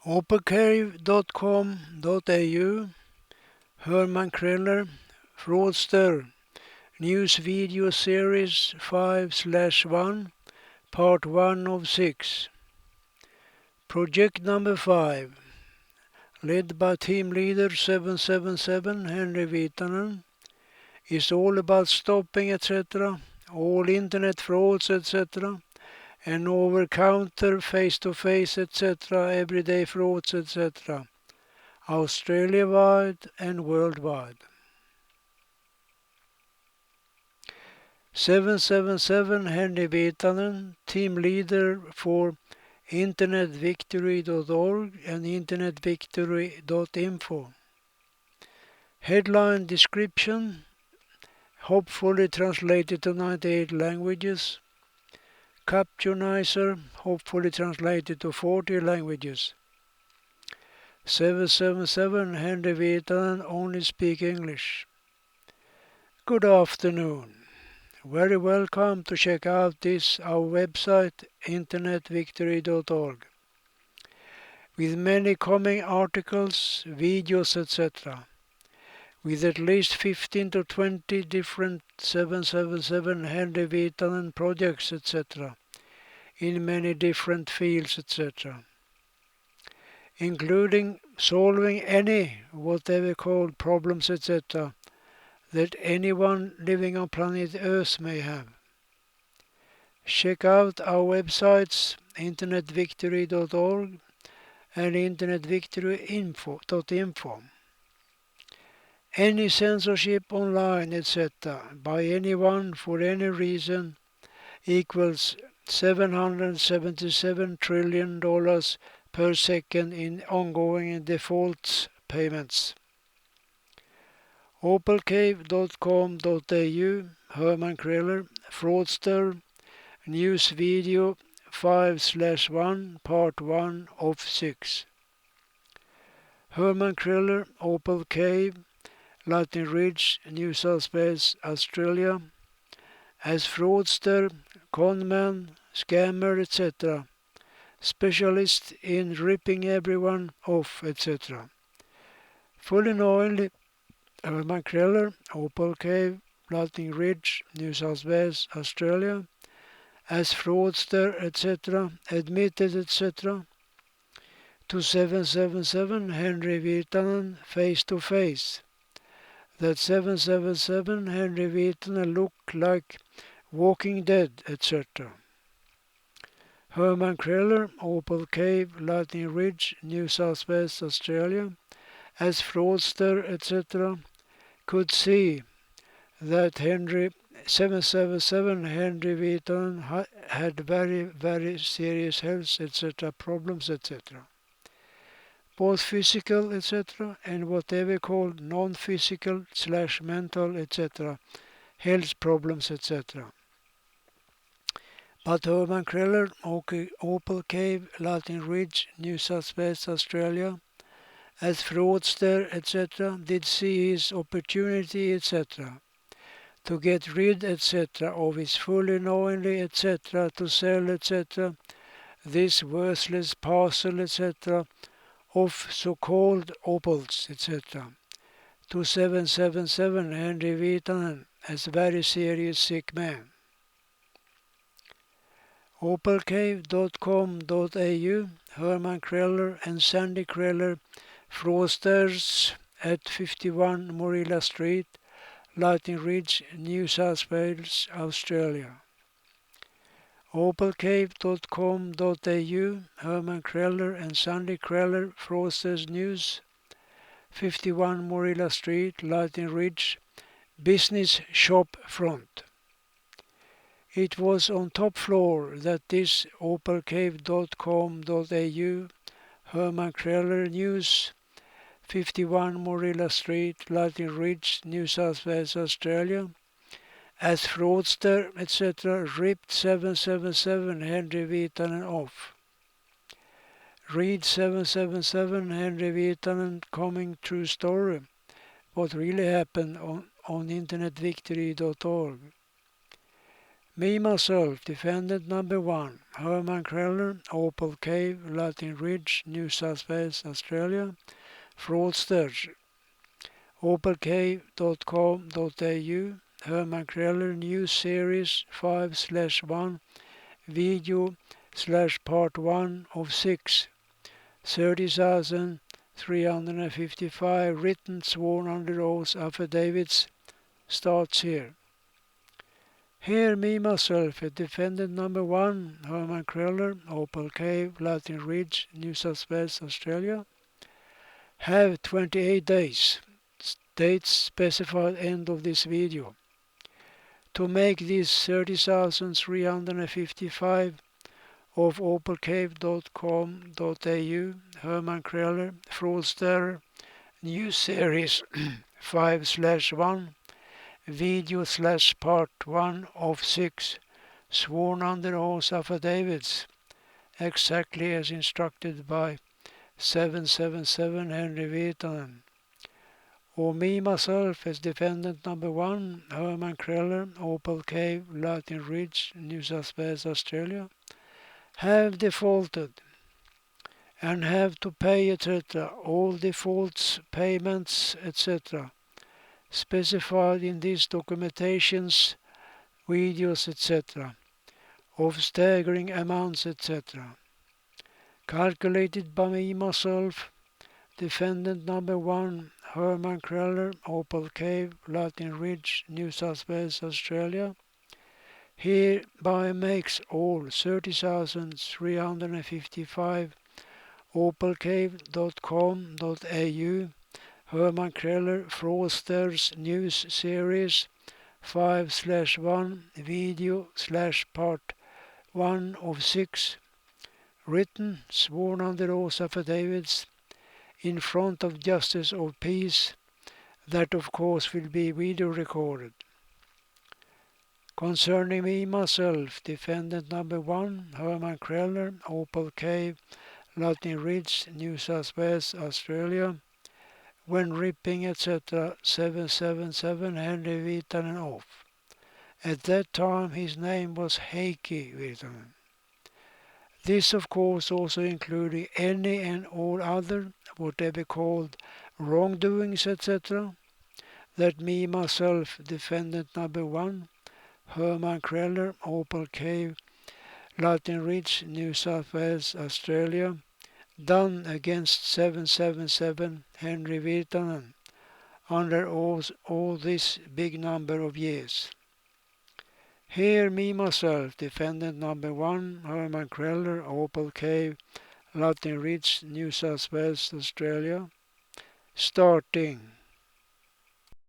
Opalcave.com.au, Herman Kreller, Fraudster, News Video Series 5/1, Part 1 of 6. Project number 5, led by Team Leader 777 Henry Virtanen, is all about stopping etc., all internet frauds etc., and over-counter, face-to-face etc., everyday frauds etc., Australia-wide and worldwide. 777 Henry Virtanen, team leader for InternetVictory.Org and InternetVictory.Info. Headline description, hopefully translated to 98 languages. Captionizer, hopefully translated to 40 languages. 777 Henry Virtanen only speak English. Good afternoon. Very welcome to check out our website, InternetVictory.Org, with many coming articles, videos, etc., with at least 15 to 20 different 777 Henry Virtanen projects, etc., in many different fields, etc., including solving any whatever called problems, etc., that anyone living on planet Earth may have. Check out our websites InternetVictory.Org and InternetVictory.Info. Any censorship online, etc., by anyone for any reason equals $777 trillion per second in ongoing default payments. Opalcave.com.au, Herman Kreller, Fraudster, News Video 5/1, Part 1 of 6. Herman Kreller, Opal Cave, Lightning Ridge, New South Wales, Australia. As fraudster, conman, scammer, etc. Specialist in ripping everyone off, etc. Fully knowingly, Herman Kreller, Opal Cave, Lightning Ridge, New South Wales, Australia, as fraudster, etc., admitted, etc., to 777 Henry Virtanen face-to-face, that 777 Henry Virtanen looked like Walking Dead, etc. Herman Kreller, Opal Cave, Lightning Ridge, New South Wales, Australia, as fraudster, etc., could see that 777 Henry Virtanen had very, very serious health, etc., problems, etc., both physical, etc., and whatever called non-physical/mental, etc., health problems, etc. But Herman Kreller, Opal Cave, Lightning Ridge, New South Wales, Australia, as fraudster, etc., did see his opportunity, etc., to get rid, etc., of his fully knowingly, etc., to sell, etc., this worthless parcel, etc., of so-called opals, etc., to 777 Henry Virtanen as very serious sick man. Opalcave.com.au, Herman Kreller and Sandy Kreller, fraudsters at 51 Morilla Street, Lightning Ridge, New South Wales, Australia. Opalcave.com.au, Herman Kreller and Sandy Kreller, fraudsters news, 51 Morilla Street, Lightning Ridge, business shop front. It was on top floor that this opalcave.com.au, Herman Kreller news, 51 Morilla Street, Lightning Ridge, New South Wales, Australia, as fraudster, etc., ripped 777 Henry Virtanen off. Read 777 Henry Virtanen coming true story, what really happened on InternetVictory.Org. Me, myself, defendant number 1, Herman Kreller, Opal Cave, Latin Ridge, New South Wales, Australia. Fraudster, opalcave.com.au, Herman Kreller News Series 5/1, Video /Part 1 of 6, 30,355 written sworn under oath affidavits starts here. Here, me, myself, at defendant number 1, Herman Kreller, Opal Cave, Latin Ridge, New South Wales, Australia, have 28 days, dates specified end of this video, to make these 30,355 of opalcave.com.au, Herman Kreller, Fraudster, News Series 5/1, Video /Part 1 of 6, sworn under oath affidavits, exactly as instructed by 777 Henry Virtanen. Or me, myself, as defendant number 1, Herman Kreller, Opal Cave, Latin Ridge, New South Wales, Australia, have defaulted and have to pay, etc., all defaults, payments, etc., specified in these documentations, videos, etc., of staggering amounts, etc., calculated by me, myself, defendant number 1, Herman Kreller, Opal Cave, Latin Ridge, New South Wales, Australia, hereby makes all 30,355 opalcave.com.au, Herman Kreller, Fraudster's News Series 5/1, Video /Part 1 of 6, written, sworn under oath affidavits in front of Justice of Peace, that of course will be video recorded. Concerning me, myself, defendant number 1, Herman Kreller, Opal Cave, Latin Ridge, New South Wales, Australia, when ripping, etc., 777 Henry Virtanen off. At that time his name was Heikki Virtanen. This of course also including any and all other, whatever called wrongdoings, etc., that me, myself, defendant number 1, Herman Kreller, Opal Cave, Latin Ridge, New South Wales, Australia, done against 777 Henry Virtanen under all this big number of years. Here, me, myself, defendant number 1, Herman Kreller, Opal Cave, Latin Ridge, New South Wales, Australia, starting